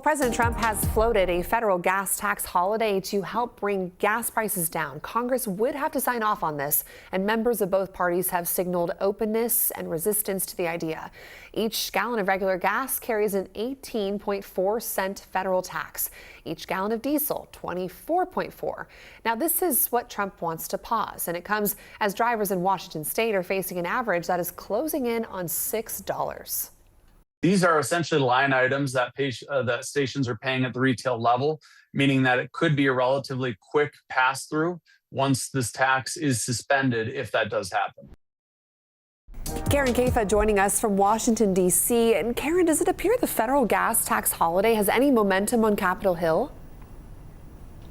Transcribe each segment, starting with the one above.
President Trump has floated a federal gas tax holiday to help bring gas prices down. Congress would have to sign off on this, and members of both parties have signaled openness and resistance to the idea. Each gallon of regular gas carries an 18.4-cent federal tax. Each gallon of diesel, 24.4. Now, this is what Trump wants to pause, and it comes as drivers in Washington state are facing an average that is closing in on $6. These are essentially line items that that stations are paying at the retail level, meaning that it could be a relatively quick pass-through once this tax is suspended, if that does happen. Karen Kaifa joining us from Washington, D.C. And Karen, does it appear the federal gas tax holiday has any momentum on Capitol Hill?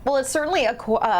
Well, it's certainly a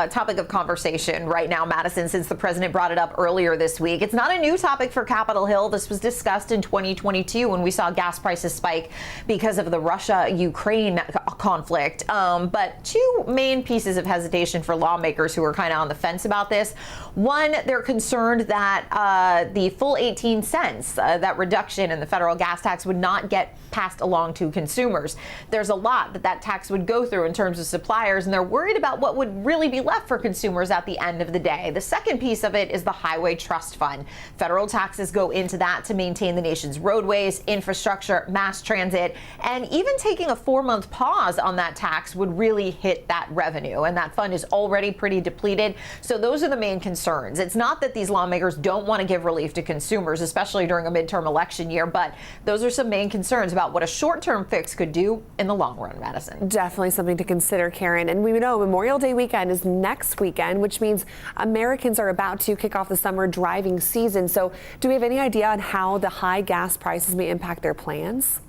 topic of conversation right now, Madison, since the president brought it up earlier this week. It's not a new topic for Capitol Hill. This was discussed in 2022 when we saw gas prices spike because of the Russia-Ukraine conflict. But two main pieces of hesitation for lawmakers who are kind of on the fence about this. One, they're concerned that the full 18 cents, that reduction in the federal gas tax, would not get passed along to consumers. There's a lot that tax would go through in terms of suppliers, and they're worried about what would really be left for consumers at the end of the day. The second piece of it is the Highway Trust Fund. Federal taxes go into that to maintain the nation's roadways, infrastructure, mass transit, and even taking a 4-month pause on that tax would really hit that revenue. And that fund is already pretty depleted. So those are the main concerns. It's not that these lawmakers don't want to give relief to consumers, especially during a midterm election year, but those are some main concerns about what a short-term fix could do in the long run, Madison. Definitely something to consider, Karen. And we know Memorial Day weekend is next weekend, which means Americans are about to kick off the summer driving season. So do we have any idea on how the high gas prices may impact their plans?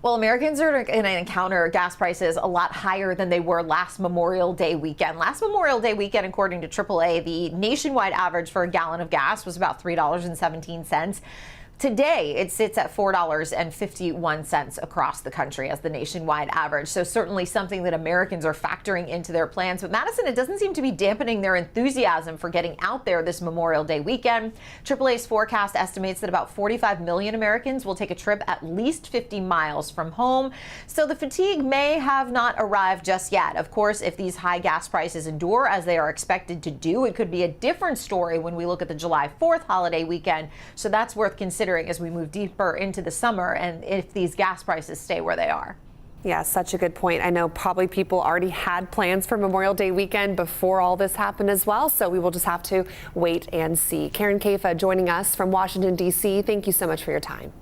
Well, Americans are going to encounter gas prices a lot higher than they were last Memorial Day weekend. Last Memorial Day weekend, according to AAA, the nationwide average for a gallon of gas was about $3.17. Today, it sits at $4.51 across the country as the nationwide average. So certainly something that Americans are factoring into their plans. But Madison, it doesn't seem to be dampening their enthusiasm for getting out there this Memorial Day weekend. AAA's forecast estimates that about 45 million Americans will take a trip at least 50 miles from home. So the fatigue may have not arrived just yet. Of course, if these high gas prices endure as they are expected to do, it could be a different story when we look at the July 4th holiday weekend. So that's worth considering as we move deeper into the summer and if these gas prices stay where they are. Yeah, such a good point. I know probably people already had plans for Memorial Day weekend before all this happened as well, so we will just have to wait and see. Karen Kaifa joining us from Washington, D.C. Thank you so much for your time.